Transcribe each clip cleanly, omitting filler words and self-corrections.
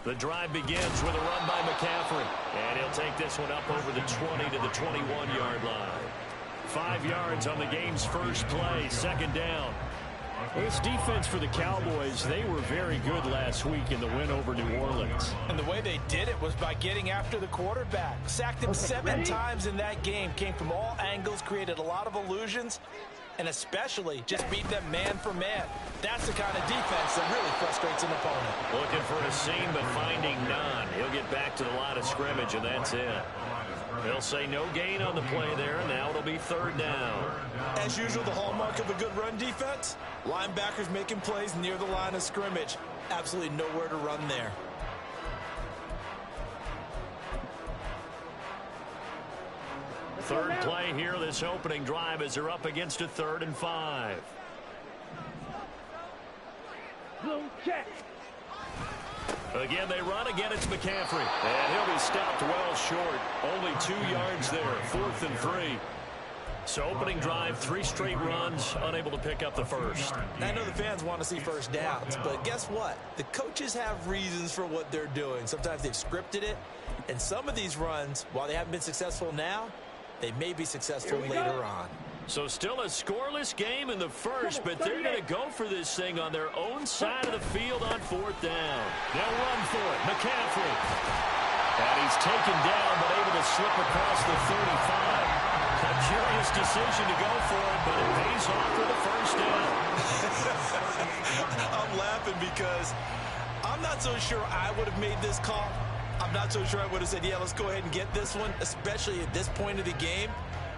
The drive begins with a run by McCaffrey. And he'll take this one up over the 20 to the 21-yard line. 5 yards on the game's first play, second down. Well, this defense for the Cowboys, they were very good last week in the win over New Orleans. And the way they did it was by getting after the quarterback. Sacked him 7 times in that game. Came from all angles, created a lot of illusions, and especially just beat them man for man. That's the kind of defense that really frustrates an opponent. Looking for a seam, but finding none. He'll get back to the line of scrimmage, and that's it. They'll say no gain on the play there. Now it'll be third down. As usual, the hallmark of a good run defense, linebackers making plays near the line of scrimmage. Absolutely nowhere to run there. Third play here, this opening drive, as they're up against a 3rd and 5. Again, they run. Again, it's McCaffrey. And he'll be stopped well short. Only 2 yards there. 4th and 3. So opening drive, 3 straight runs, unable to pick up the first. I know the fans want to see first downs, but guess what? The coaches have reasons for what they're doing. Sometimes they've scripted it, and some of these runs, while they haven't been successful now, they may be successful later on. So still a scoreless game in the first, but they're going to go for this thing on their own side of the field on 4th down. They'll run for it. McCaffrey. And he's taken down, but able to slip across the 35. A curious decision to go for it, but it pays off with a first down. I'm laughing because I'm not so sure I would have made this call. I'm not so sure I would have said, yeah, let's go ahead and get this one, especially at this point of the game.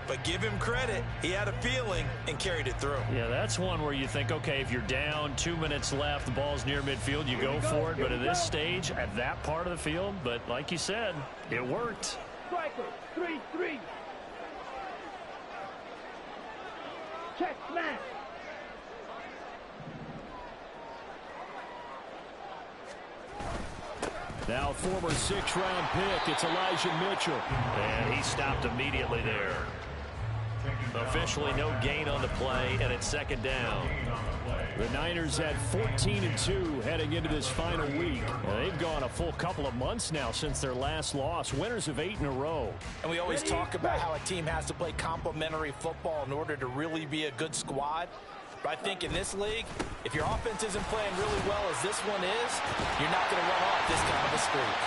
But give him credit. He had a feeling and carried it through. Yeah, that's one where you think, okay, if you're down, 2 minutes left, the ball's near midfield, you go for it. But at this stage, at that part of the field, but like you said, it worked. Striker, 3-3. Check, smash. Now former 6th-round pick, it's Elijah Mitchell. And he stopped immediately there. Officially no gain on the play, and it's second down. The Niners at 14-2 heading into this final week. They've gone a full couple of months now since their last loss. Winners of 8 in a row. And we always talk about how a team has to play complementary football in order to really be a good squad. But I think in this league, if your offense isn't playing really well as this one is, you're not going to run off this kind of a streak.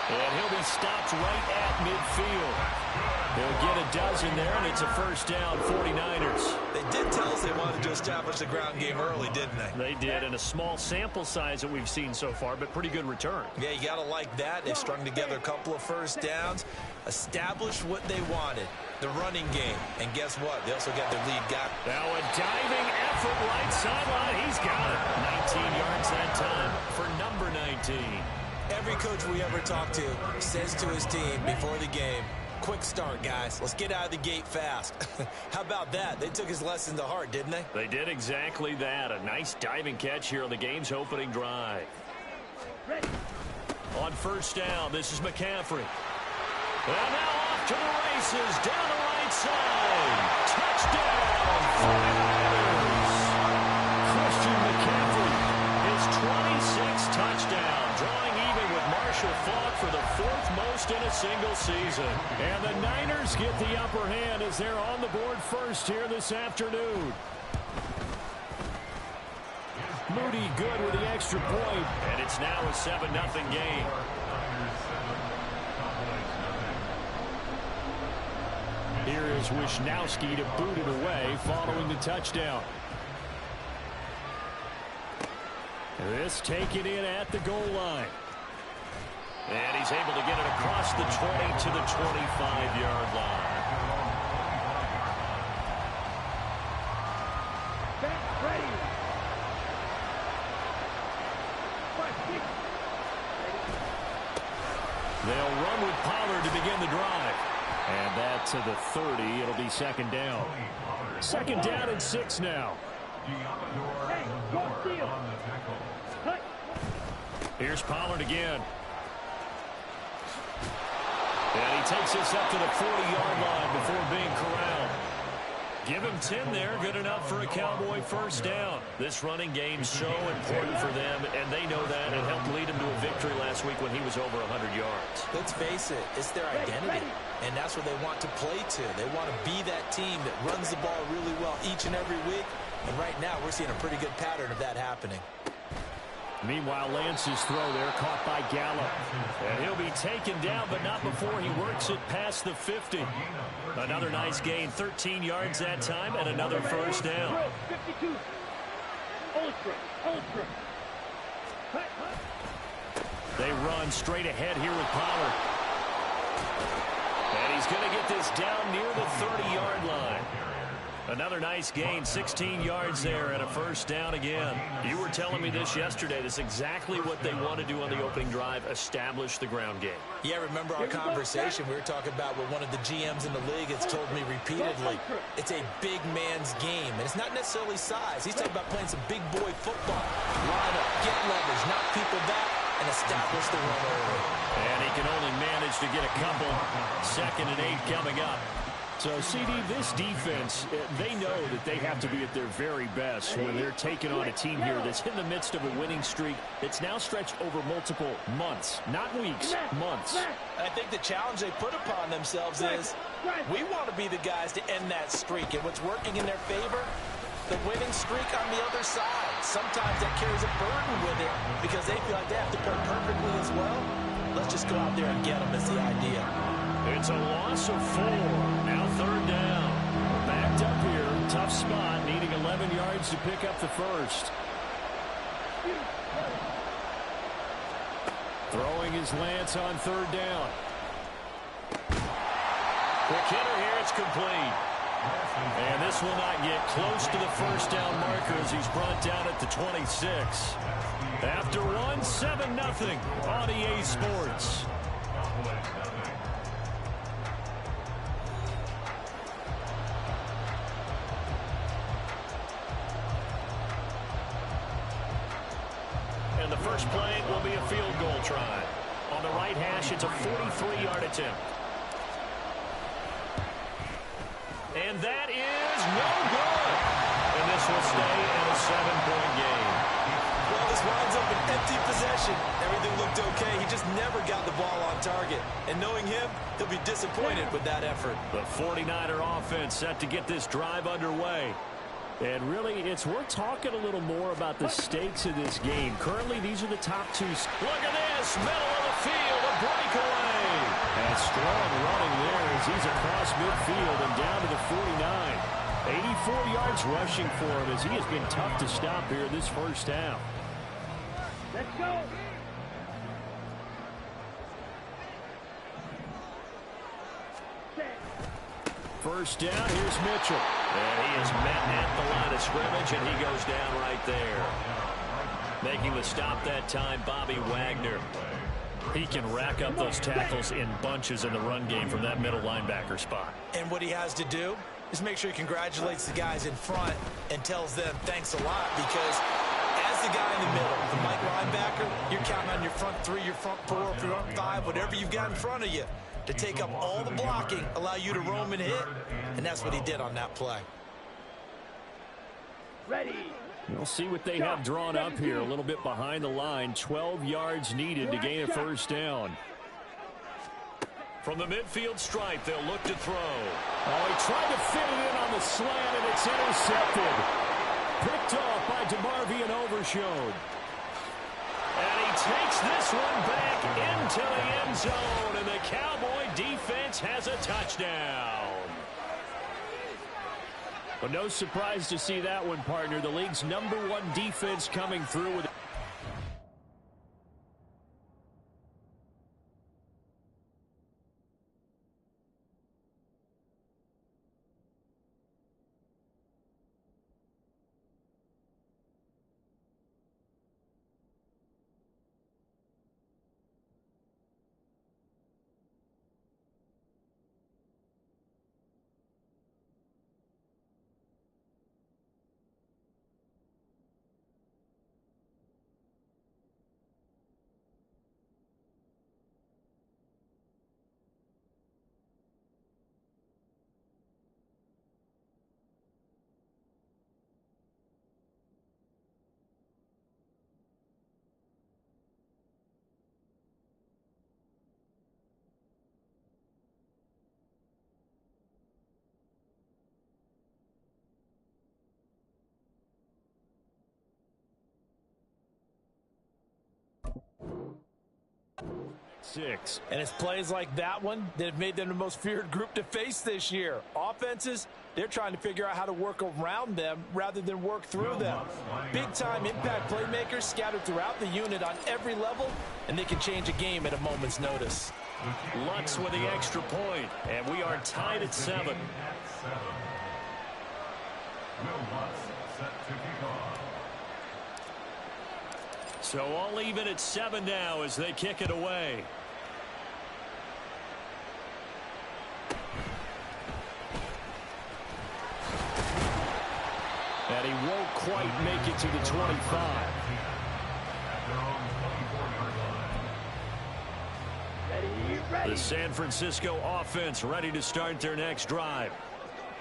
And he'll be stopped right at midfield. He'll get a dozen there, and it's a first down, 49ers. They did tell us they wanted to establish the ground game early, didn't they? They did, and a small sample size that we've seen so far, but pretty good return. Yeah, you got to like that. They've strung together a couple of first downs, established what they wanted, the running game. And guess what? They also got their lead guy. Now a diving effort right sideline. He's got it. 19 yards that time for number 19. Every coach we ever talk to says to his team before the game, quick start, guys. Let's get out of the gate fast. How about that? They took his lesson to heart, didn't they? They did exactly that. A nice diving catch here on the game's opening drive. On first down, this is McCaffrey. And now off to the races, down the right side. Touchdown, 49ers. Christian McCaffrey, his 26th touchdown, drawing even with Marshall Faulk for the 4th most in a single season. And the Niners get the upper hand as they're on the board first here this afternoon. Moody good with the extra point. And it's now a 7-0 game. Here is Wisnowski to boot it away following the touchdown. This taken in at the goal line. And he's able to get it across the 20 to the 25-yard line. They'll run with Pollard to begin the drive. And that to the 30. It'll be second down. Second down and 6 now. Here's Pollard again. And he takes this up to the 40-yard line before being corralled. Give him 10 there, good enough for a Cowboy first down. This running game's so important for them, and they know that. It helped lead him to a victory last week when he was over 100 yards. Let's face it, it's their identity, and that's what they want to play to. They want to be that team that runs the ball really well each and every week, and right now we're seeing a pretty good pattern of that happening. Meanwhile, Lance's throw there caught by Gallup. And he'll be taken down, but not before he works it past the 50. Another nice gain, 13 yards that time, and another first down. 52. Ultra. They run straight ahead here with Pollard. And he's going to get this down near the 30-yard line. Another nice gain, 16 yards there, and a first down again. You were telling me this yesterday. This is exactly what they want to do on the opening drive, establish the ground game. Yeah, remember our conversation? We were talking about what one of the GMs in the league has told me repeatedly. It's a big man's game, and it's not necessarily size. He's talking about playing some big boy football. Line up, get leverage, knock people back, and establish the run early. And he can only manage to get a couple. 2nd and 8 coming up. So, CD, this defense, they know that they have to be at their very best when they're taking on a team here that's in the midst of a winning streak that's now stretched over multiple months, not weeks, months. I think the challenge they put upon themselves is we want to be the guys to end that streak, and what's working in their favor, the winning streak on the other side. Sometimes that carries a burden with it because they feel like they have to play perfectly as well. Let's just go out there and get them is the idea. It's a loss of 4. Now 3rd down. Backed up here. Tough spot. Needing 11 yards to pick up the first. Throwing his Lance on 3rd down. Quick hitter here. It's complete. And this will not get close to the first down marker as he's brought down at the 26. After 7-0 on EA Sports. And the first play will be a field goal try. On the right hash, it's a 43-yard attempt. And that is no good. And this will stay at a 7-point game. Well, this winds up an empty possession. Everything looked okay. He just never got the ball on target. And knowing him, he'll be disappointed with that effort. The 49er offense set to get this drive underway. And really, it's worth talking a little more about the stakes of this game. Currently, these are the top 2. Look at this, middle of the field, a breakaway. And strong running there as he's across midfield and down to the 49. 84 yards rushing for him as he has been tough to stop here this first half. Let's go. First down, here's Mitchell. And he is met at the line of scrimmage, and he goes down right there. Making the stop that time, Bobby Wagner. He can rack up those tackles in bunches in the run game from that middle linebacker spot. And what he has to do is make sure he congratulates the guys in front and tells them thanks a lot, because as the guy in the middle, the Mike linebacker, you're counting on your front 3, your front 4, your front 5, whatever you've got in front of you to take up all the blocking, allow you to roam and hit, and that's what he did on that play. Ready. We'll see what they have drawn up here a little bit behind the line. 12 yards needed to gain a first down. From the midfield stripe, they'll look to throw. Oh, he tried to fit it in on the slant, and it's intercepted. Picked off by DeMarvion Overshone. And he takes this one back into the end zone, and the Cowboy defense has a touchdown. But no surprise to see that one, partner. The league's #1 defense coming through with 6. And it's plays like that one that have made them the most feared group to face this year. Offenses, they're trying to figure out how to work around them rather than work through them. Big-time impact playmakers scattered throughout the unit on every level, and they can change a game at a moment's notice. Lutz with the extra point, and we are tied at 7. So all even at 7 now as they kick it away. And he won't quite make it to the 25. The San Francisco offense ready to start their next drive.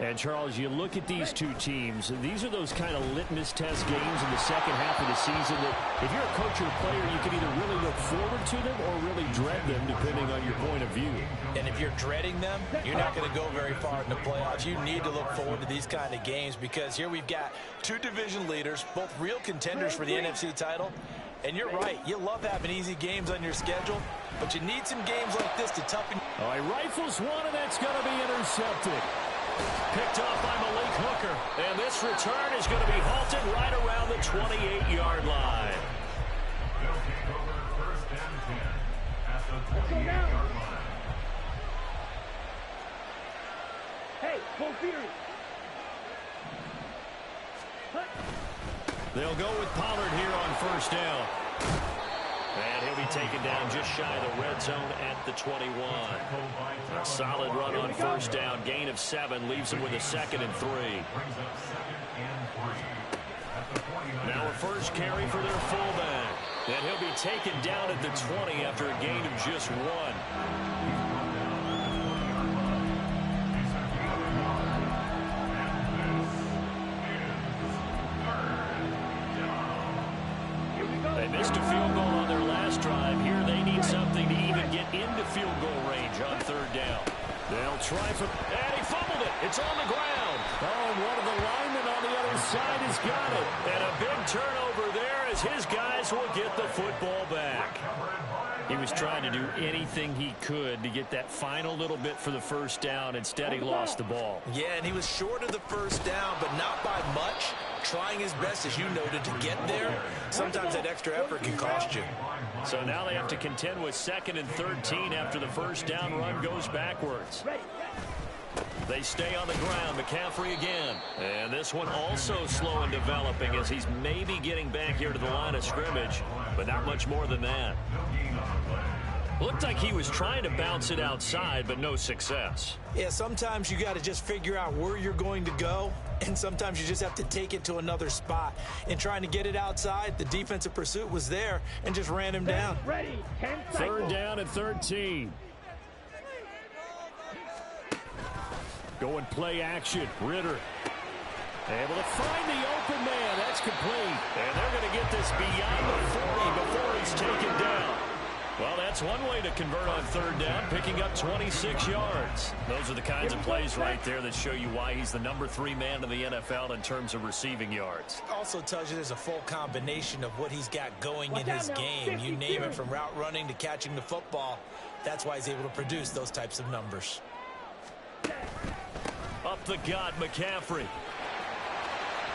And, Charles, you look at these two teams, these are those kind of litmus test games in the second half of the season that if you're a coach or a player, you can either really look forward to them or really dread them, depending on your point of view. And if you're dreading them, you're not going to go very far in the playoffs. You need to look forward to these kind of games because here we've got two division leaders, both real contenders for the NFC title. And you're right, you love having easy games on your schedule, but you need some games like this to toughen. Oh, he rifles one, and that's going to be intercepted. Picked off by Malik Hooker. And this return is going to be halted right around the 28-yard line. Hey, full fury. They'll go with Pollard here on first down. And he'll be taken down just shy of the red zone at the 21. A solid run on first down. Gain of 7 leaves him with a 2nd and 3. Now a first carry for their fullback. And he'll be taken down at the 20 after a gain of just 1. They missed a field goal on their last drive. Here they need something to even get into field goal range on third down. They'll try for... And he fumbled it. It's on the ground. Oh, one of the linemen on the other side has got it. And a big turnover there as his guys will get the football back. He was trying to do anything he could to get that final little bit for the first down. Instead, he lost the ball. Yeah, and he was short of the first down, but not by much. Trying his best, as you noted, to get there. Sometimes that extra effort can cost you. So now they have to contend with 2nd and 13 after the first down run goes backwards. They stay on the ground. McCaffrey again. And this one also slow in developing as he's maybe getting back here to the line of scrimmage, but not much more than that. Looked like he was trying to bounce it outside, but no success. Yeah, sometimes you got to just figure out where you're going to go, and sometimes you just have to take it to another spot. In trying to get it outside, the defensive pursuit was there and just ran him down. Ready. 10 seconds. Third down at 13. Going play action. Ritter. Able to find the open man. That's complete. And they're going to get this beyond the 40 before it's taken down. Well, that's one way to convert on third down, picking up 26 yards. Those are the kinds of plays right there that show you why he's the number 3 man in the NFL in terms of receiving yards. Also tells you there's a full combination of what he's got going in his game. You name it, from route running to catching the football. That's why he's able to produce those types of numbers. Up the gut, McCaffrey.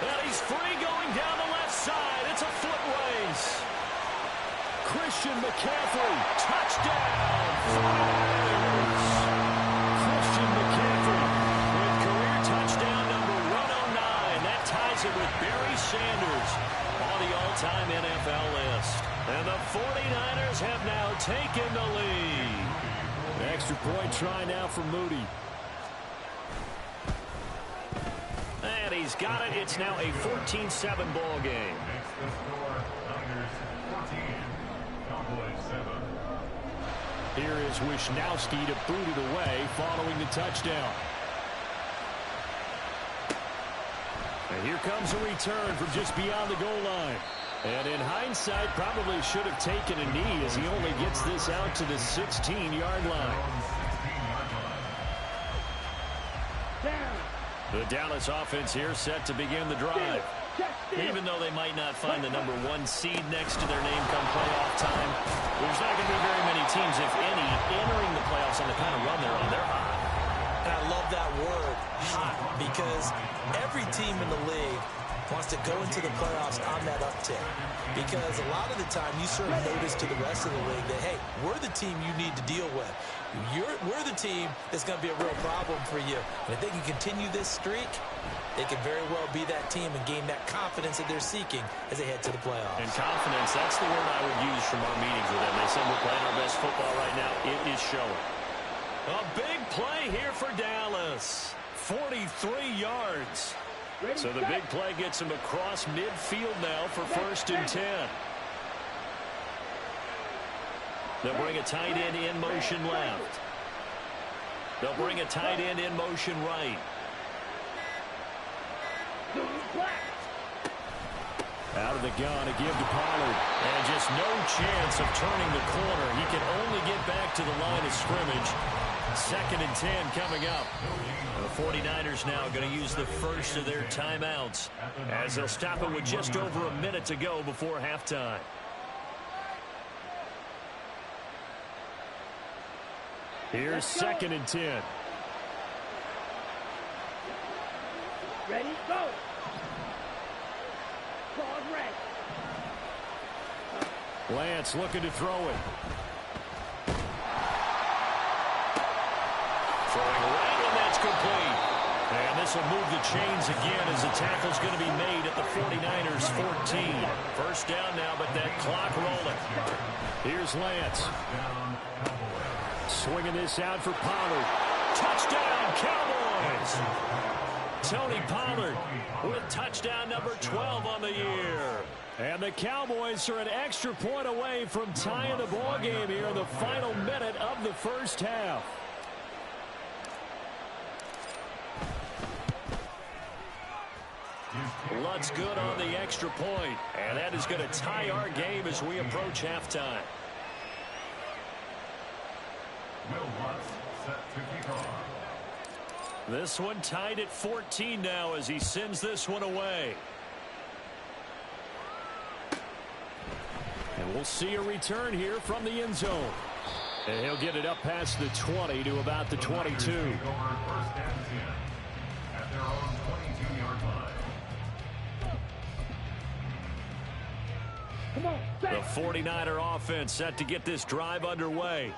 And he's free going down the left side. It's a foot race. Christian McCaffrey, touchdown, 49ers. Christian McCaffrey with career touchdown number 109. That ties it with Barry Sanders on the all-time NFL list. And the 49ers have now taken the lead. Extra point try now for Moody. And he's got it. It's now a 14-7 ball game. Here is Wisnowski to boot it away following the touchdown. And here comes a return from just beyond the goal line. And in hindsight, probably should have taken a knee as he only gets this out to the 16-yard line. The Dallas offense here set to begin the drive. Even though they might not find the #1 seed next to their name come playoff time, there's not going to be very many teams, if any, entering the playoffs on the kind of run they're on. They're hot. And I love that word, hot, because every team in the league wants to go into the playoffs on that uptick. Because a lot of the time you serve notice to the rest of the league that, hey, we're the team you need to deal with. We're the team that's going to be a real problem for you. And if they can continue this streak, they can very well be that team and gain that confidence that they're seeking as they head to the playoffs. And confidence, that's the word I would use from our meetings with them. They said we're playing our best football right now. It is showing. A big play here for Dallas. 43 yards. So the big play gets him across midfield now for 1st and 10. They'll bring a tight end in motion left. They'll bring a tight end in motion right. Out of the gun, a give to Pollard. And just no chance of turning the corner. He can only get back to the line of scrimmage. 2nd and 10 coming up. The 49ers now going to use the first of their timeouts as they'll stop it with just over a minute to go before halftime. Here's 2nd and 10. Ready, go. Ball red. Lance looking to throw it. Throwing right, and that's complete. And this will move the chains again as the tackle's going to be made at the 49ers 14. 1st down now, but that clock rolling. Here's Lance. Swinging this out for Pollard. Touchdown, Cowboys! Tony Pollard with touchdown number 12 on the year. And the Cowboys are an extra point away from tying the ball game here in the final minute of the 1st half. Lutt's good on the extra point, and that is going to tie our game as we approach halftime. This one tied at 14 now as he sends this one away. And we'll see a return here from the end zone. And he'll get it up past the 20 to about the 22. The 49er offense set to get this drive underway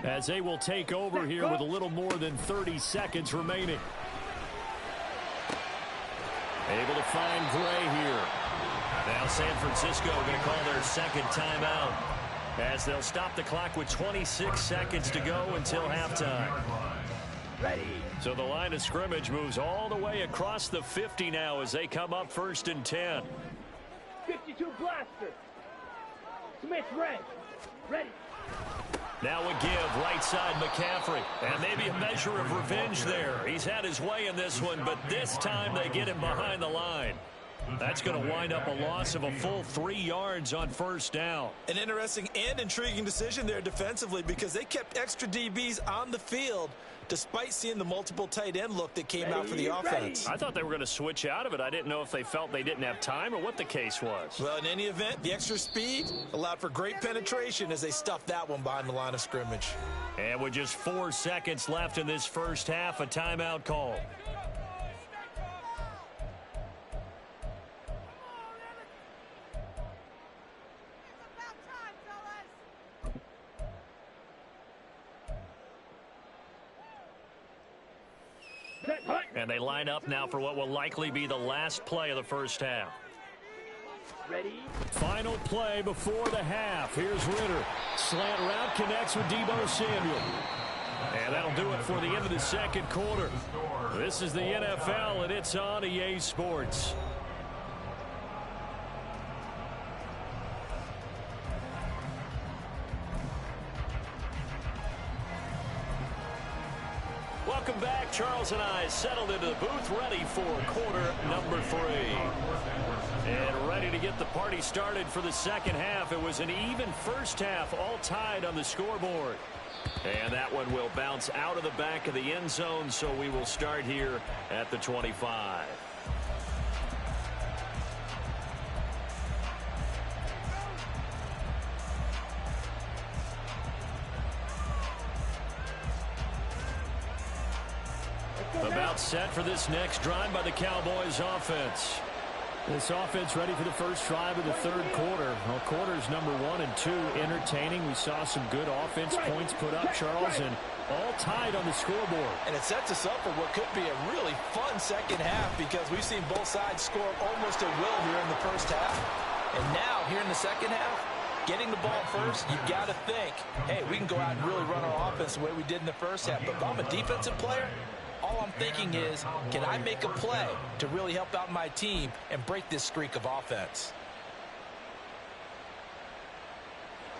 as they will take over here with a little more than 30 seconds remaining. Able to find Gray here. Now San Francisco going to call their 2nd timeout as they'll stop the clock with 26 seconds to go until halftime. Ready. So the line of scrimmage moves all the way across the 50 now as they come up 1st and 10. 52 blaster. Smith red. Ready. Now a give, right side McCaffrey. And maybe a measure of revenge there. He's had his way in this one, but this time they get him behind the line. That's going to wind up a loss of a full 3 yards on 1st down. An interesting and intriguing decision there defensively because they kept extra DBs on the field despite seeing the multiple tight end look that came out for the offense. I thought they were going to switch out of it. I didn't know if they felt they didn't have time or what the case was. Well, in any event, the extra speed allowed for great penetration as they stuffed that one behind the line of scrimmage. And with just 4 seconds left in this 1st half, a timeout call. And they line up now for what will likely be the last play of the 1st half. Ready. Final play before the half. Here's Ritter. Slant route connects with Deebo Samuel. And that'll do it for the end of the 2nd quarter. This is the NFL, and it's on EA Sports. Welcome back. Charles and I settled into the booth, ready for quarter number 3. And ready to get the party started for the 2nd half. It was an even 1st half, all tied on the scoreboard. And that one will bounce out of the back of the end zone, so we will start here at the 25. About set for this next drive by the Cowboys offense. This offense ready for the first drive of the third quarter. Well, quarters number 1 and 2 entertaining. We saw some good offense points put up, Charles, and all tied on the scoreboard. And it sets us up for what could be a really fun second half because we've seen both sides score almost at will here in the first half. And now, here in the second half, getting the ball first, you got to think, hey, we can go out and really run our offense the way we did in the first half. But if I'm a defensive player, all I'm thinking is, can I make a play to really help out my team and break this streak of offense?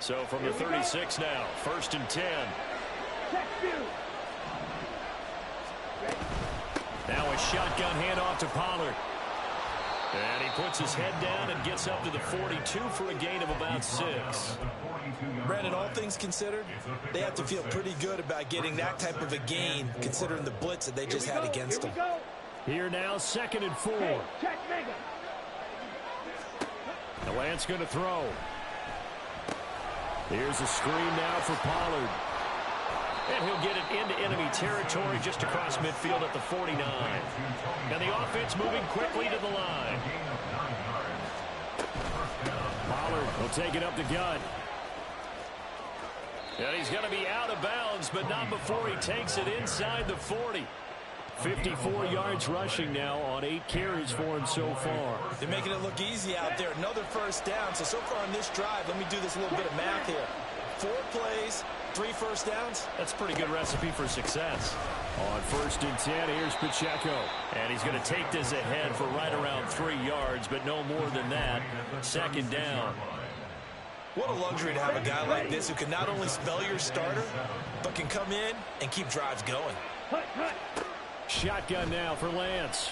So from the 36 now, 1st and 10. Now a shotgun handoff to Pollard. And he puts his head down and gets up to the 42 for a gain of about 6. Brandon, all things considered, they have to feel pretty good about getting that type of a gain considering the blitz that they just had against them. Here now, 2nd and 4. The Lance going to throw. Here's a screen now for Pollard. And he'll get it into enemy territory just across midfield at the 49. And the offense moving quickly to the line. Pollard will take it up the gut. And he's going to be out of bounds, but not before he takes it inside the 40. 54 yards rushing now on 8 carries for him so far. They're making it look easy out there. Another first down. So far on this drive, let me do this little bit of math here. 4 plays, 3 first downs. That's a pretty good recipe for success. On 1st and 10, here's Pacheco. And he's going to take this ahead for right around 3 yards, but no more than that. 2nd down. What a luxury to have a guy like this who can not only spell your starter, but can come in and keep drives going. Shotgun now for Lance.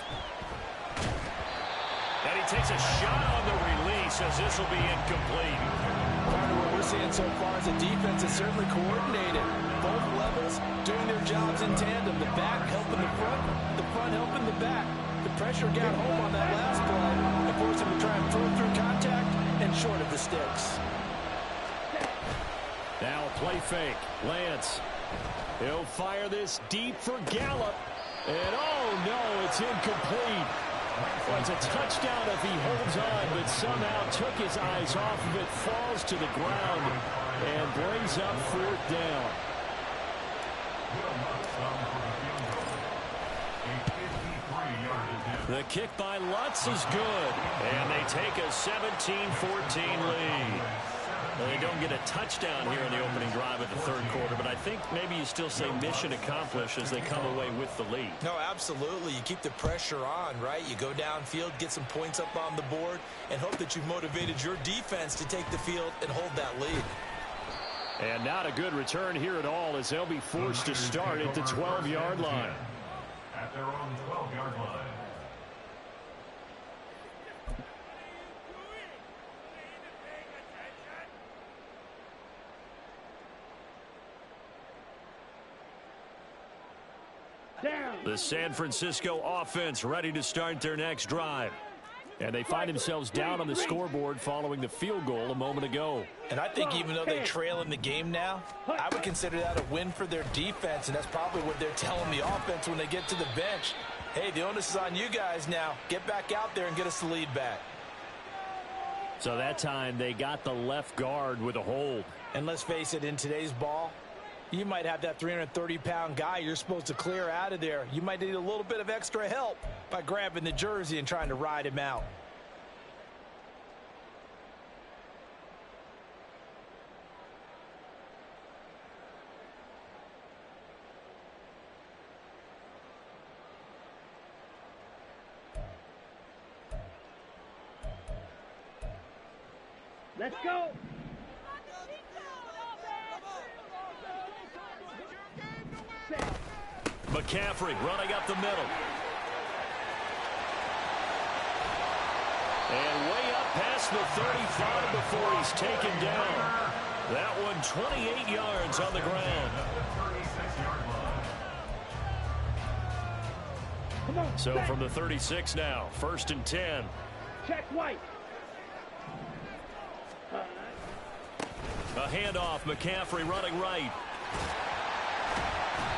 And he takes a shot on the release as this will be incomplete. Part of what we're seeing so far is a defense that's certainly coordinated. Both levels doing their jobs in tandem. The back helping the front helping the back. The pressure got home on that last play and forced him to try and throw through contact and short of the sticks. Now a play fake. Lance. He'll fire this deep for Gallup. And oh no, it's incomplete. Well, it's a touchdown if he holds on, but somehow took his eyes off of it, falls to the ground, and brings up 4th down. The kick by Lutz is good, and they take a 17-14 lead. Well, they don't get a touchdown here in the opening drive of the third quarter, but I think maybe you still say mission accomplished as they come away with the lead. No, absolutely. You keep the pressure on, right? You go downfield, get some points up on the board, and hope that you've motivated your defense to take the field and hold that lead. And not a good return here at all as they'll be forced to start at the 12-yard line. At their own 12-yard line. The San Francisco offense ready to start their next drive. And they find themselves down on the scoreboard following the field goal a moment ago. And I think even though they trail in the game now, I would consider that a win for their defense, and that's probably what they're telling the offense when they get to the bench. Hey, the onus is on you guys now. Get back out there and get us the lead back. So that time they got the left guard with a hold. And let's face it, in today's ball, you might have that 330-pound guy you're supposed to clear out of there. You might need a little bit of extra help by grabbing the jersey and trying to ride him out. Let's go. McCaffrey running up the middle. And way up past the 35 before he's taken down. That one 28 yards on the ground. So from the 36 now, 1st and 10. Check White. A handoff, McCaffrey running right.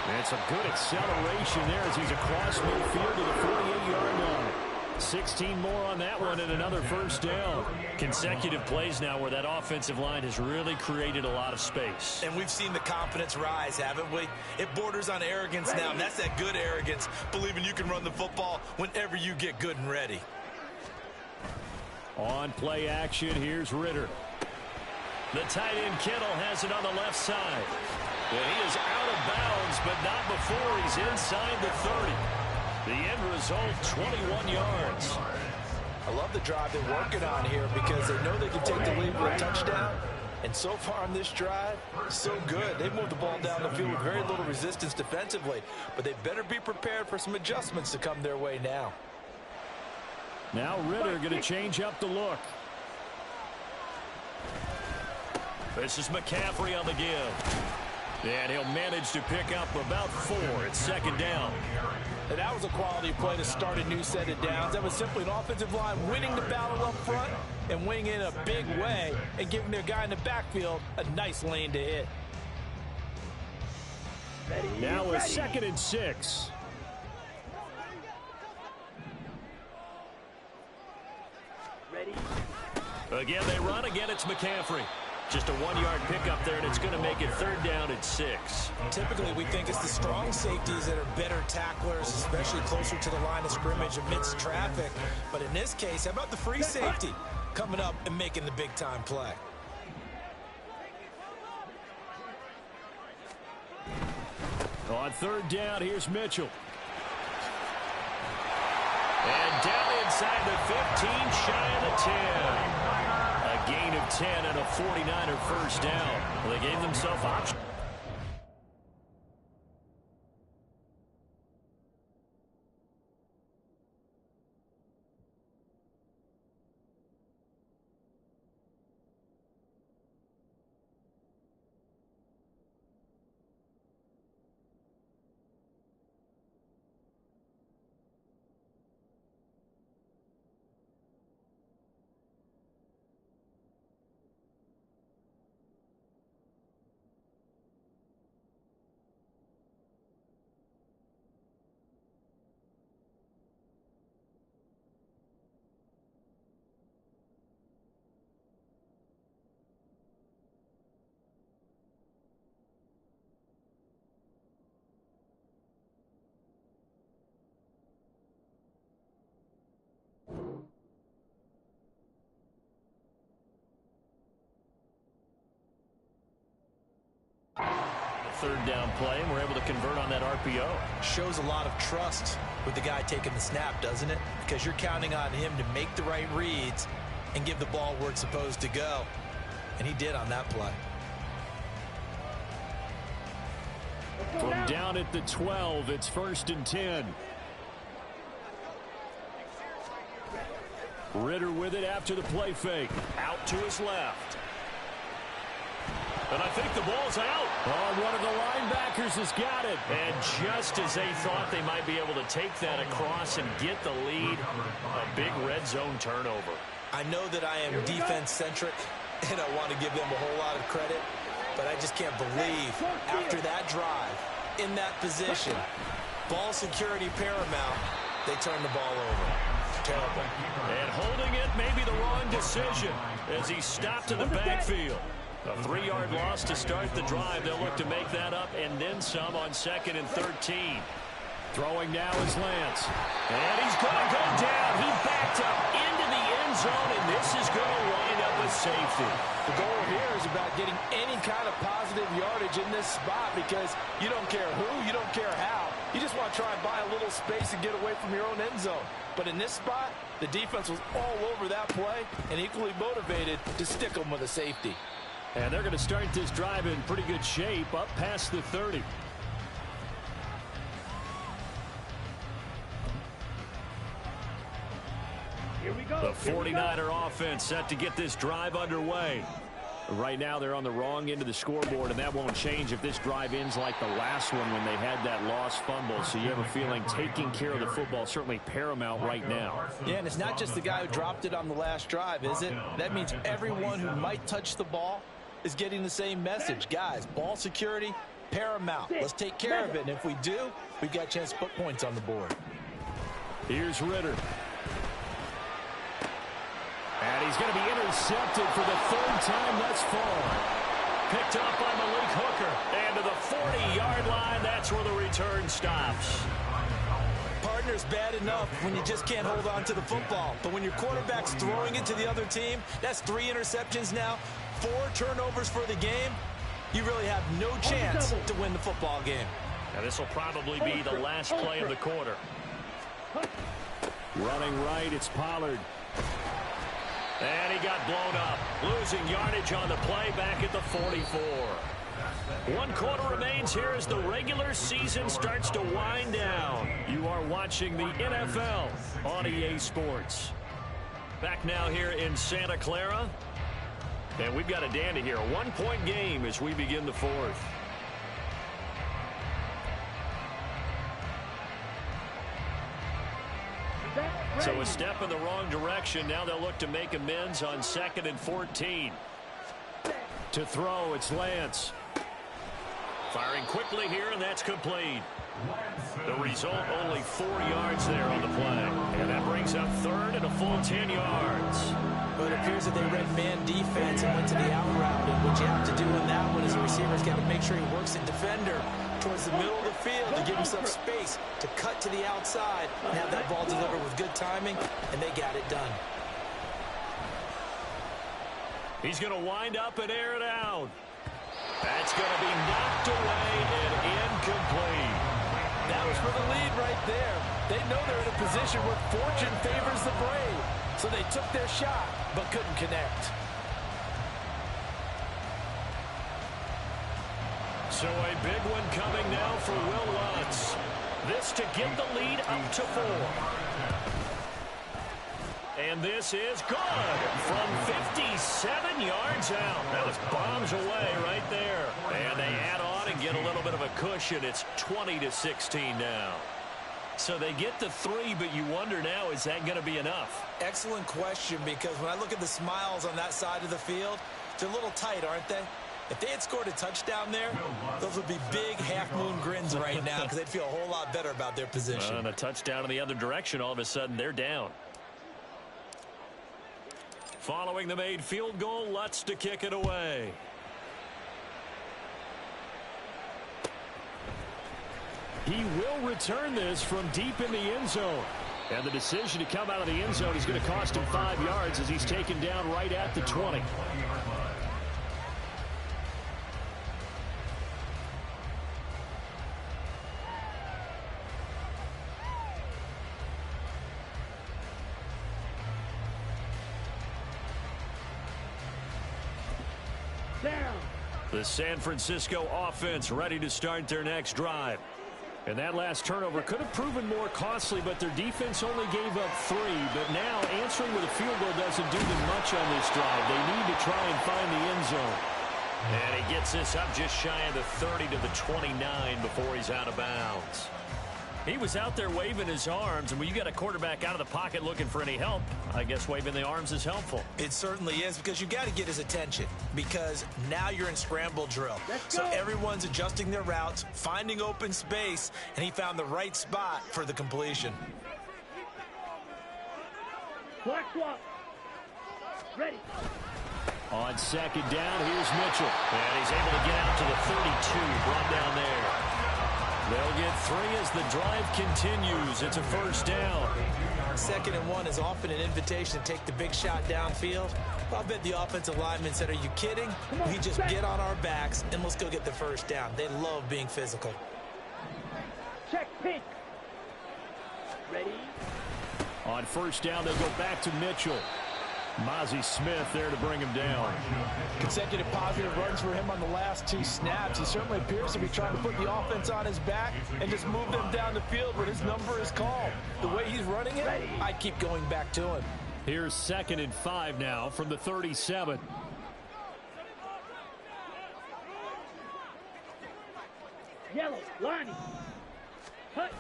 And it's a good acceleration there as he's across midfield to the 48-yard line. 16 more on that one and another first down. Consecutive plays now where that offensive line has really created a lot of space. And we've seen the confidence rise, haven't we? It borders on arrogance now, and that's that good arrogance, believing you can run the football whenever you get good and ready. On play action, here's Ritter. The tight end Kittle has it on the left side. And he is out of bounds, but not before he's inside the 30. The end result, 21 yards. I love the drive they're working on here because they know they can take the lead for a touchdown. And so far on this drive, so good. They've moved the ball down the field with very little resistance defensively. But they better be prepared for some adjustments to come their way now. Now Ritter going to change up the look. This is McCaffrey on the give. And he'll manage to pick up about 4. It's second down. And that was a quality play to start a new set of downs. That was simply an offensive line winning the battle up front and winning in a big way and giving their guy in the backfield a nice lane to hit. Now a 2nd and 6. Ready? Again, they run. Again, it's McCaffrey. Just a 1-yard pickup there, and it's going to make it 3rd down and 6. Typically, we think it's the strong safeties that are better tacklers, especially closer to the line of scrimmage amidst traffic. But in this case, how about the free safety coming up and making the big-time play? On 3rd down, here's Mitchell. And down inside the 15, shy of the 10. A gain of 10 and a 49er first down. Well, they gave themselves options. Third down play, and we're able to convert on that RPO. Shows a lot of trust with the guy taking the snap, doesn't it? Because you're counting on him to make the right reads and give the ball where it's supposed to go. And he did on that play. From down at the 12, it's 1st and 10. Ritter with it after the play fake. Out to his left. And I think the ball's out. Oh, one of the linebackers has got it. And just as they thought they might be able to take that across and get the lead, a big red zone turnover. I know that I am defense-centric, and I want to give them a whole lot of credit, but I just can't believe after that drive, in that position, ball security paramount, they turn the ball over. Terrible. And holding it may be the wrong decision as he stopped in the backfield. A 3-yard loss to start the drive. They'll look to make that up and then some on 2nd and 13. Throwing now is Lance. And he's going to go down. He backed up into the end zone, and this is going to wind up with safety. The goal here is about getting any kind of positive yardage in this spot because you don't care who, you don't care how. You just want to try and buy a little space and get away from your own end zone. But in this spot, the defense was all over that play and equally motivated to stick them with a safety. And they're going to start this drive in pretty good shape up past the 30. Here we go. The 49er offense set to get this drive underway. Right now they're on the wrong end of the scoreboard, and that won't change if this drive ends like the last one when they had that lost fumble. So you have a feeling taking care of the football is certainly paramount right now. Yeah, and it's not just the guy who dropped it on the last drive, is it? That means everyone who might touch the ball is getting the same message. Guys, ball security paramount. Let's take care of it, and if we do, we've got a chance to put points on the board. Here's Ritter. And he's going to be intercepted for the third time thus far. Picked up by Malik Hooker. And to the 40-yard line, that's where the return stops. Partner's bad enough when you just can't hold on to the football. But when your quarterback's throwing it to the other team, that's 3 interceptions now, 4 turnovers for the game. You really have no chance to win the football game. And this will probably be the last play of the quarter. Running right, it's Pollard. And he got blown up. Losing yardage on the play back at the 44. 1 quarter remains here as the regular season starts to wind down. You are watching the NFL on EA Sports. Back now here in Santa Clara. And we've got a dandy here. A 1-point game as we begin the 4th. So a step in the wrong direction. Now they'll look to make amends on 2nd and 14. To throw, it's Lance. Firing quickly here, and that's complete. The result, only 4 yards there on the play. And that brings up 3rd and a full 10 yards. But it appears that they read man defense and went to the out route. And what you have to do in that one is a receiver's got to make sure he works the defender towards the middle of the field to give himself space to cut to the outside and have that ball delivered with good timing, and they got it done. He's going to wind up and air it out. That's going to be knocked away and incomplete. That was for the lead right there. They know they're in a position where fortune favors the brave. So they took their shot, but couldn't connect. So a big one coming now for Will Lutz. This to get the lead up to 4. And this is good from 57 yards out. That was bombs away right there. And they add on and get a little bit of a cushion. It's 20-16 now. So they get the 3, but you wonder now, is that going to be enough? Excellent question, because when I look at the smiles on that side of the field, they're a little tight, aren't they? If they had scored a touchdown there, those would be big half-moon grins right now because they'd feel a whole lot better about their position. And a touchdown in the other direction, all of a sudden they're down. Following the made field goal, Lutz to kick it away. He will return this from deep in the end zone. And the decision to come out of the end zone is going to cost him 5 yards as he's taken down right at the 20. The San Francisco offense ready to start their next drive. And that last turnover could have proven more costly, but their defense only gave up 3. But now answering with a field goal doesn't do them much on this drive. They need to try and find the end zone. And he gets this up just shy of the 30 to the 29 before he's out of bounds. He was out there waving his arms, and when you got a quarterback out of the pocket looking for any help, I guess waving the arms is helpful. It certainly is, because you got to get his attention, because now you're in scramble drill. So everyone's adjusting their routes, finding open space, and he found the right spot for the completion. Black swap. Ready. On 2nd down, here's Mitchell. And he's able to get out to the 32, brought down there. They'll get 3 as the drive continues. It's a 1st down. 2nd and 1 is often an invitation to take the big shot downfield. I'll bet the offensive lineman said, are you kidding? We just get on our backs and let's go get the 1st down. They love being physical. Check pink. Ready. On 1st down, they go back to Mitchell. Mozzie Smith there to bring him down. Consecutive positive runs for him on the last 2 snaps. He certainly appears to be trying to put the offense on his back and just move them down the field when his number is called. The way he's running it, I keep going back to him. Here's 2nd and 5 now from the 37. Yellow, Lonnie. Cut.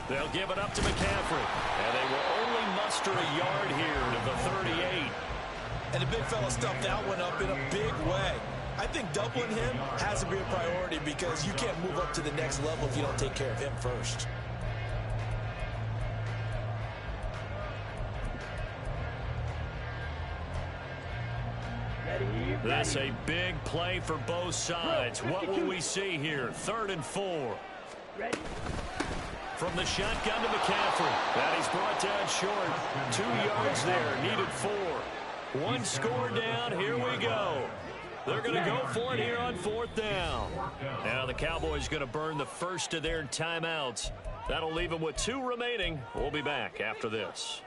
They'll give it up to McCaffrey. And they will only muster a yard here to the 38. And the big fella stuffed that one up in a big way. I think doubling him has to be a priority because you can't move up to the next level if you don't take care of him first. That's a big play for both sides. What will we see here? 3rd and 4. Ready? From the shotgun to McCaffrey. That he's brought down short. 2 yards there. Needed 4. 1 score down. Here we go. They're going to go for it here on 4th down. Now the Cowboys going to burn the first of their timeouts. That'll leave them with 2 remaining. We'll be back after this.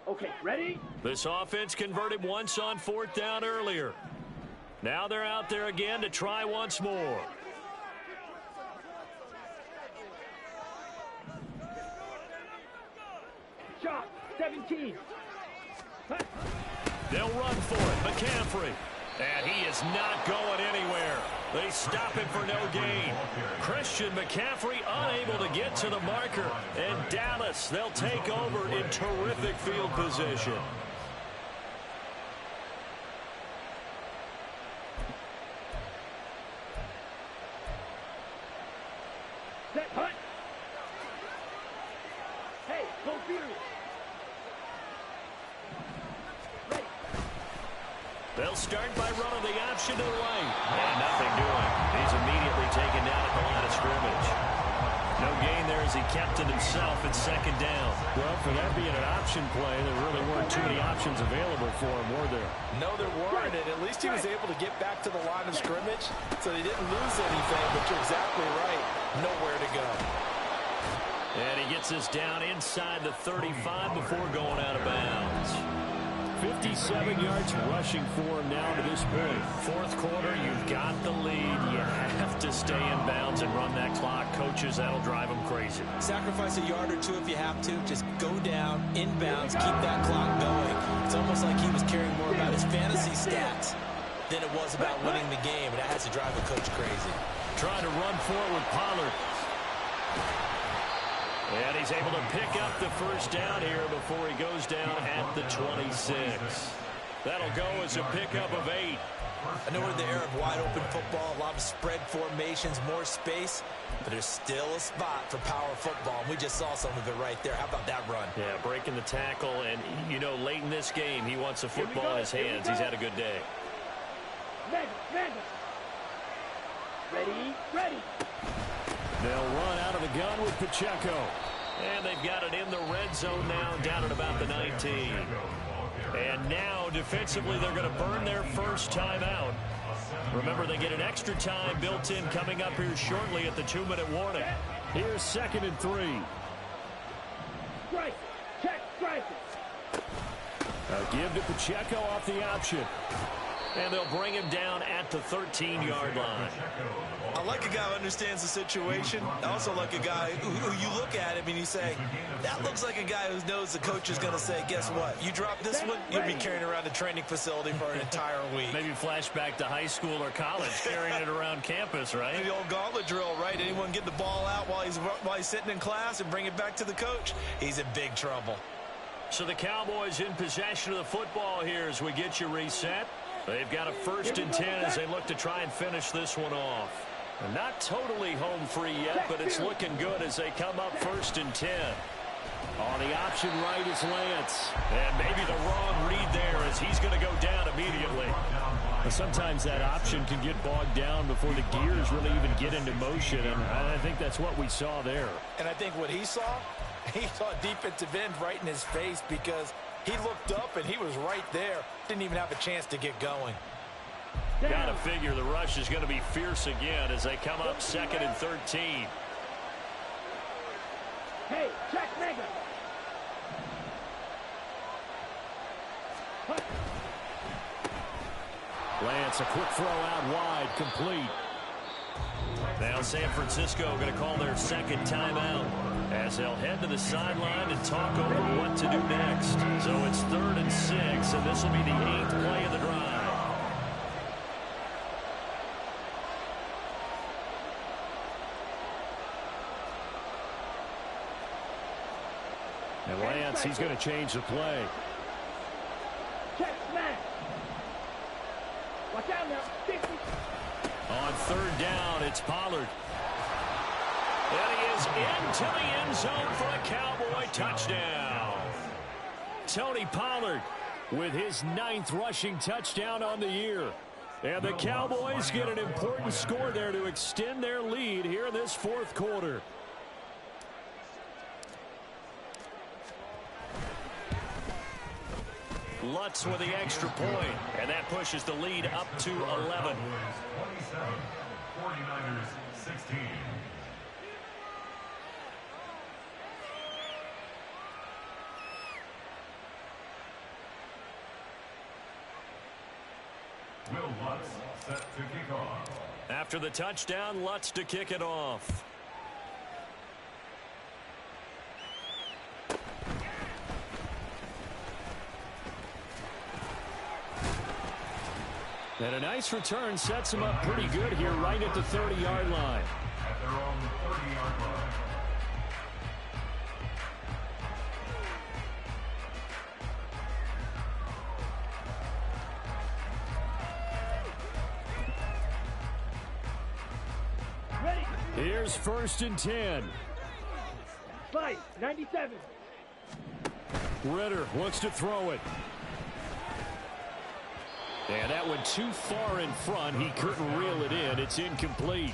Okay, ready? This offense converted once on 4th down earlier. Now they're out there again to try once more. Shot, 17. They'll run for it. McCaffrey. And he is not going anywhere. They stop him for no gain. Christian McCaffrey unable to get to the marker. And Dallas, they'll take over in terrific field position. Set, hunt. Hey, go furious. Ready. They'll start by running the option to the right. And nothing doing. He's immediately taken down at the line of scrimmage. No gain there as he kept it himself at 2nd down. Well, for that being an option play, there really weren't too many options available for him, were there? No, there weren't, and at least he was able to get back to the line of scrimmage, so they didn't lose anything, but you're exactly right. Nowhere to go. And he gets us down inside the 35 before going out of bounds. 57 yards rushing for him now to this point. 4th quarter, you've got the lead. You have to stay in bounds and run that clock. Coaches, that'll drive them crazy. Sacrifice a yard or 2 if you have to. Just go down, inbounds, keep that clock going. It's almost like he was caring more about his fantasy stats than it was about winning the game, and that has to drive a coach crazy. Trying to run forward with Pollard. And he's able to pick up the 1st down here before he goes down at the 26. That'll go as a pickup of 8. I know we're in the era of wide-open football, a lot of spread formations, more space, but there's still a spot for power football, and we just saw some of it right there. How about that run? Yeah, breaking the tackle, and, you know, late in this game, he wants a football in his hands. He's had a good day. Mega. Ready, ready. They'll run out of the gun with Pacheco. And they've got it in the red zone now, down at about the 19. And now, defensively, they're going to burn their first timeout. Remember, they get an extra time built in coming up here shortly at the 2-minute warning. Here's 2nd and 3. Strike. Check, strike. A give to Pacheco off the option. And they'll bring him down at the 13-yard line. I like a guy who understands the situation. I also like a guy who you look at him and you say, that looks like a guy who knows the coach is going to say, guess what? You drop this one, you'll be carrying around a training facility for an entire week. Maybe flashback to high school or college, carrying it around campus, right? The old gauntlet drill, right? Anyone get the ball out while he's sitting in class and bring it back to the coach? He's in big trouble. So the Cowboys in possession of the football here as we get you reset. They've got a 1st and 10 as they look to try and finish this one off. And not totally home free yet, but it's looking good as they come up 1st and 10. On the option right is Lance. And maybe the wrong read there as he's going to go down immediately. Sometimes that option can get bogged down before the gears really even get into motion, and I think that's what we saw there. And I think what he saw a defensive end right in his face because he looked up and he was right there. Didn't even have a chance to get going. Got to figure the rush is going to be fierce again as they come up 2nd and 13. Hey, check mega. Lance, a quick throw out wide, complete. Now San Francisco going to call their 2nd timeout as they'll head to the sideline and talk over what to do next. So it's 3rd and 6, and this will be the 8th play of the drive. And Lance, he's going to change the play. Check smash. Watch out now. 50. On third down, it's Pollard. And he is into the end zone for a Cowboy touchdown. Tony Pollard with his 9th rushing touchdown on the year. And the Cowboys get an important score there to extend their lead here in this 4th quarter. Lutz with the extra point, and that pushes the lead up to 11. 27, 49ers 16. Will Lutz set to kick off. After the touchdown, Lutz to kick it off. And a nice return sets him up pretty good here right at the 30-yard line. At their own 30-yard line. Ready. Here's 1st and 10. Fight. 97. Ritter looks to throw it. And that went too far in front. He couldn't reel it in. It's incomplete.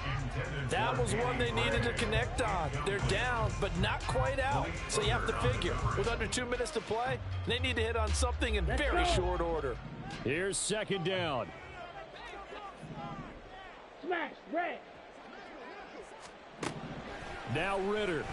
That was one they needed to connect on. They're down, but not quite out. So you have to figure, with under 2 minutes to play, they need to hit on something in very short order. Here's 2nd down. Smash. Red. Now Ritter.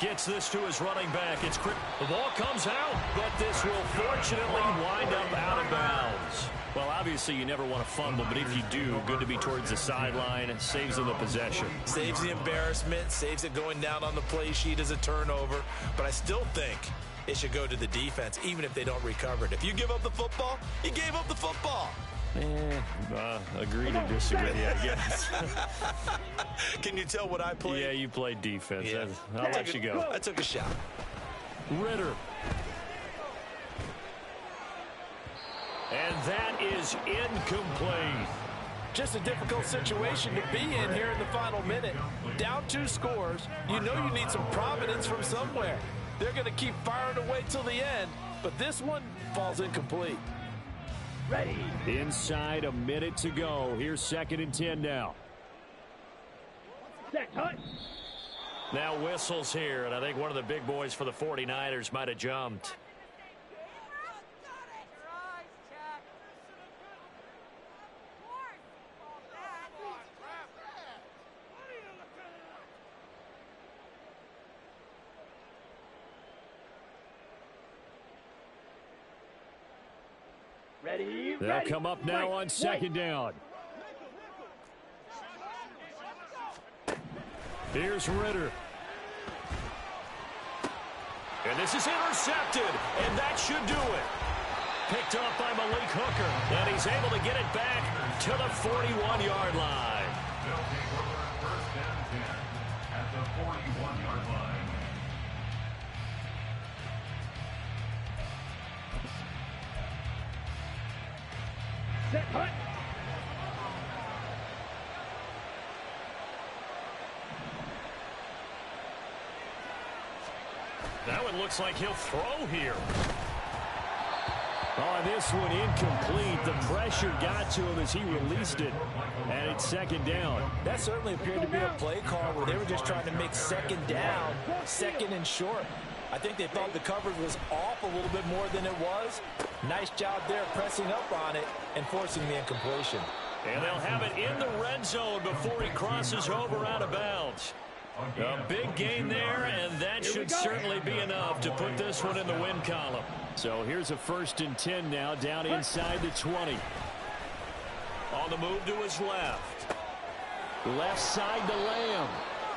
Gets this to his running back. It's quick. The ball comes out, but this will fortunately wind up out of bounds. Well, obviously you never want to fumble, but if you do, good to be towards the sideline. It saves them the possession. Saves the embarrassment, saves it going down on the play sheet as a turnover. But I still think it should go to the defense, even if they don't recover it. If you give up the football, you gave up the football. Agree to disagree, I guess. Can you tell what I played? Yeah, you played defense. Yeah. I'll let you go. I took a shot. Ritter. And that is incomplete. Just a difficult situation to be in here in the final minute. Down 2 scores. You know you need some providence from somewhere. They're going to keep firing away till the end, but this one falls incomplete. Ready. Inside a minute to go. Here's 2nd and 10 now. Set. Hut. Now whistles here, and I think one of the big boys for the 49ers might have jumped. Ready. They'll Ready. come up now on 2nd down. Here's Ritter. And this is intercepted, and that should do it. Picked up by Malik Hooker, and he's able to get it back to the 41-yard line. They'll take over 1st and 10 at the 41-yard line. Set. Hut. That one looks like he'll throw here. Oh, this one incomplete. The pressure got to him as he released it. And it's 2nd down. That certainly appeared to be a play call where they were just trying to make 2nd down, 2nd and short. I think they thought the coverage was off a little bit more than it was. Nice job there pressing up on it and forcing the incompletion. And they'll have it in the red zone before he crosses over out of bounds. A big gain there, and that should certainly be enough to put this one in the win column. So here's a 1st and 10 now, down inside the 20. On the move to his left. Left side to Lamb.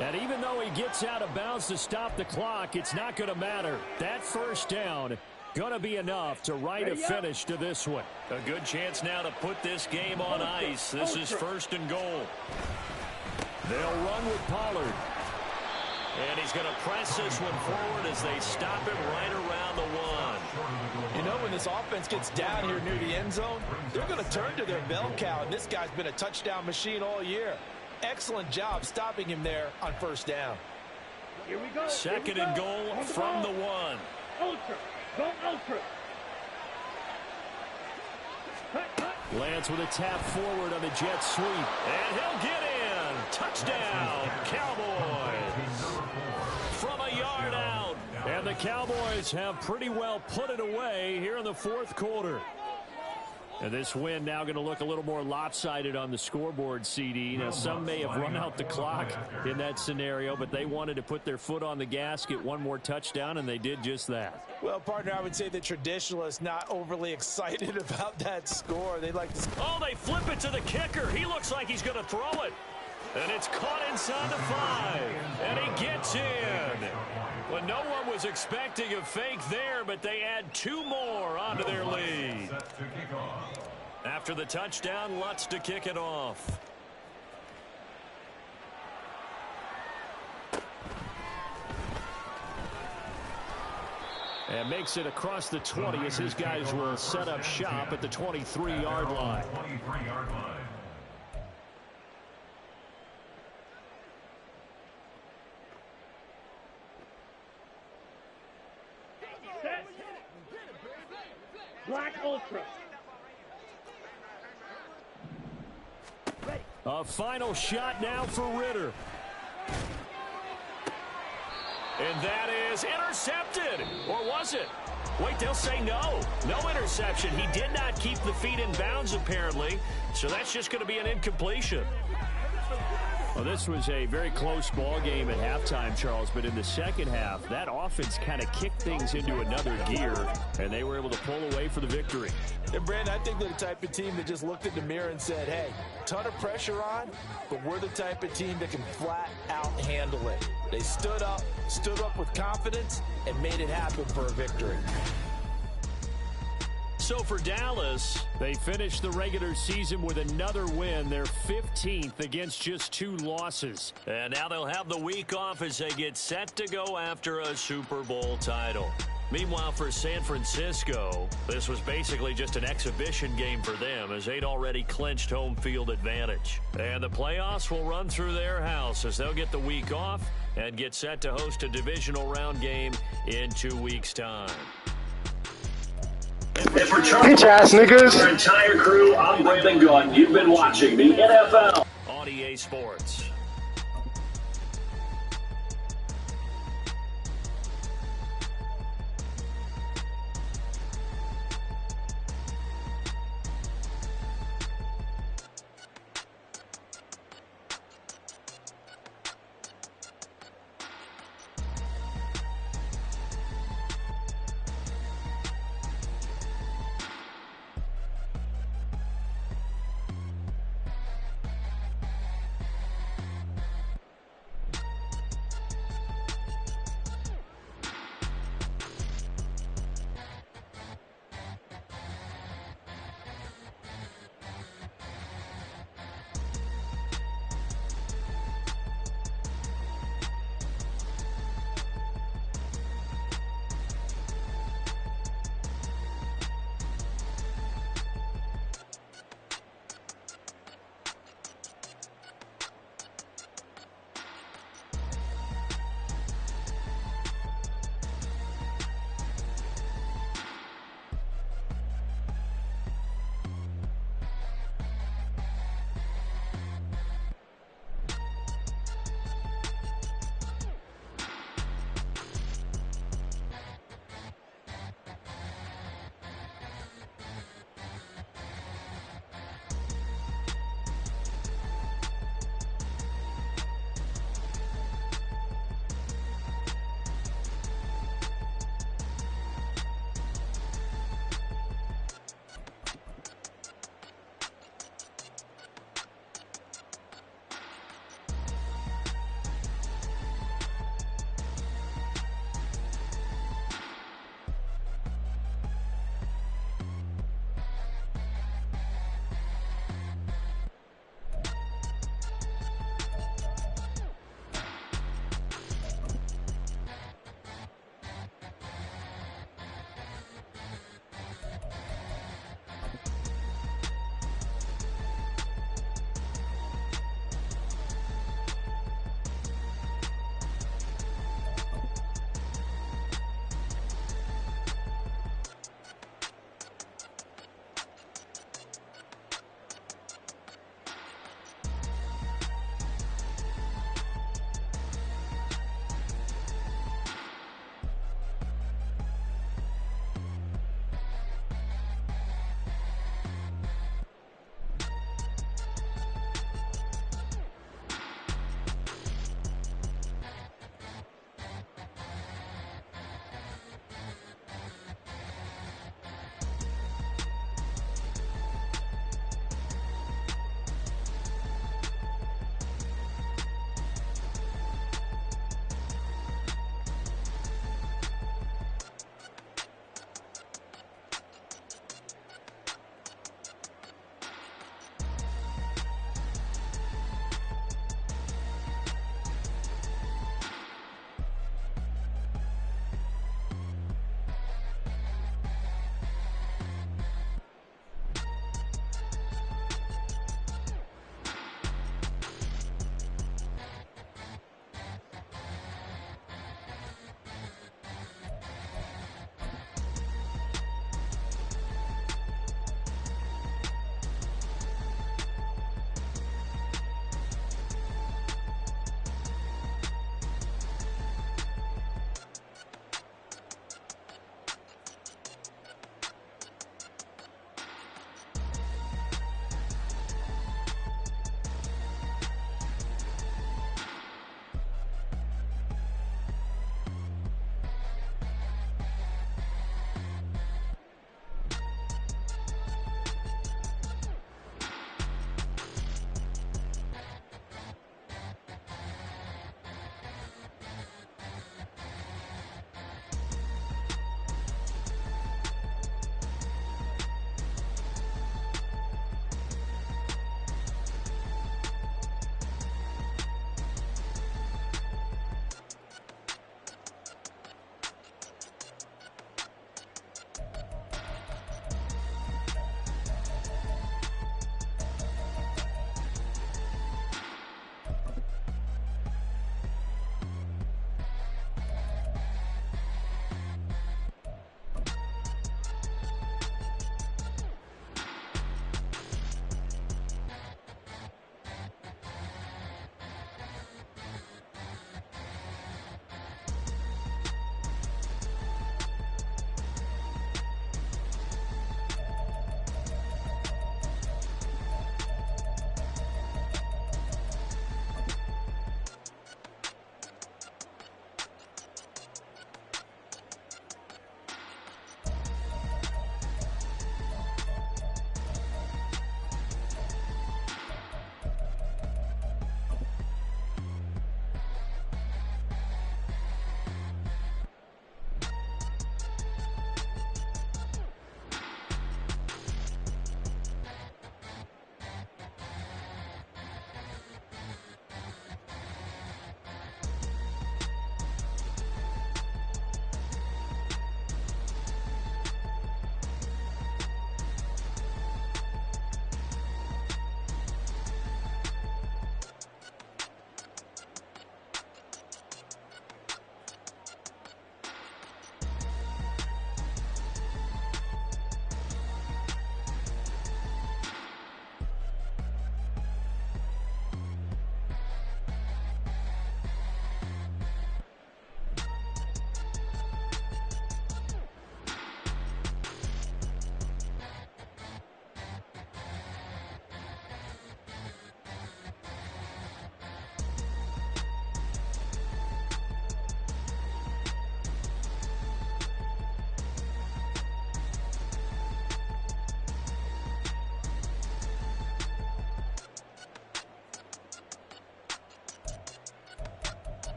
And even though he gets out of bounds to stop the clock, it's not going to matter. That 1st down going to be enough to write a finish to this one. A good chance now to put this game on ice. This is 1st and goal. They'll run with Pollard. And he's going to press this one forward as they stop him right around the 1. You know, when this offense gets down here near the end zone, they're going to turn to their bell cow, and this guy's been a touchdown machine all year. Excellent job stopping him there on first down. Here we go. Second and goal from the 1. Ultra. Go ultra. Lance with a tap forward on the jet sweep. And he'll get in. Touchdown, Cowboys. From a yard out. And the Cowboys have pretty well put it away here in the fourth quarter. And this win now going to look a little more lopsided on the scoreboard, CD. Now, some may have run out the clock in that scenario, but they wanted to put their foot on the gas, get one more touchdown, and they did just that. Well, partner, I would say the traditionalists not overly excited about that score. They'd like to... Oh, they flip it to the kicker. He looks like he's going to throw it. And it's caught inside the 5. And he gets in. Well, no one was expecting a fake there, but they add 2 more onto their lead. After the touchdown, Lutz to kick it off. And makes it across the 20 as his guys will set up shop at the 23-yard line. Black ultra. A final shot now for Ritter. And that is intercepted. Or was it? Wait, they'll say no. No interception. He did not keep the feet in bounds, apparently. So that's just going to be an incompletion. Well, this was a very close ball game at halftime, Charles, but in the second half, that offense kind of kicked things into another gear, and they were able to pull away for the victory. And, Brandon, I think they're the type of team that just looked in the mirror and said, hey, ton of pressure on, but we're the type of team that can flat out handle it. They stood up with confidence, and made it happen for a victory. So for Dallas, they finished the regular season with another win, their 15th against just 2 losses. And now they'll have the week off as they get set to go after a Super Bowl title. Meanwhile, for San Francisco, this was basically just an exhibition game for them as they'd already clinched home field advantage. And the playoffs will run through their house as they'll get the week off and get set to host a divisional round game in 2 weeks' time. Bitch ass niggas. Our entire crew, I'm Brandon Gunn. You've been watching the NFL on EA Sports.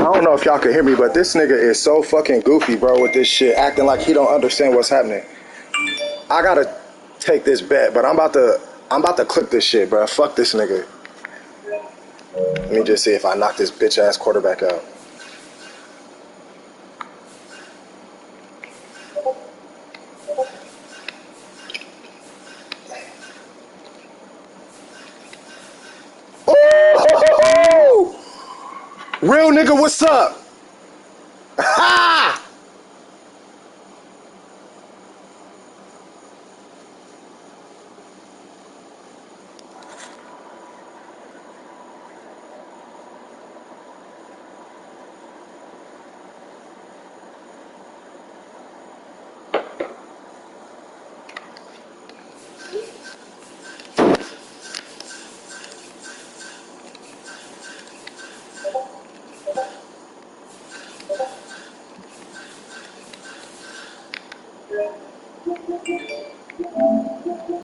don't know if y'all can hear me, but this nigga is so fucking goofy, bro, with this shit, acting like he don't understand what's happening. I gotta take this bet, but I'm about to clip this shit, bro. Fuck this nigga. Let me just see if I knock this bitch ass quarterback out. Oh! Real nigga, what's up? Ha!